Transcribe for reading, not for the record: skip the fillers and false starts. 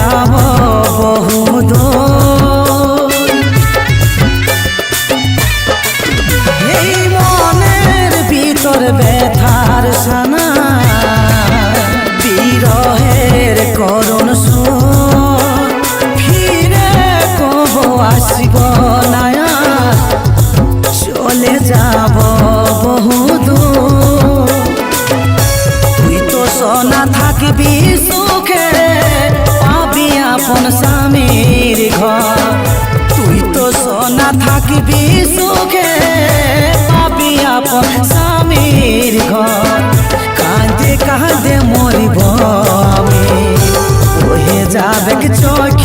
যাব বহুদূর। এই মনের ভিতর ব্যথার সানা, বিরহের করুণ সুর, ফিরে কবো আসব না, চলে যাব বহুদূর। তুই তো সোনা থাকবি সুখে, পাবি আপন স্বামীর ঘর। তুই তো সোনা থাকবি সুখে, পাবি আপন স্বামীর ঘর। কাঁদে কাঁদে মরিব আমি, বহে যাবে চোখ।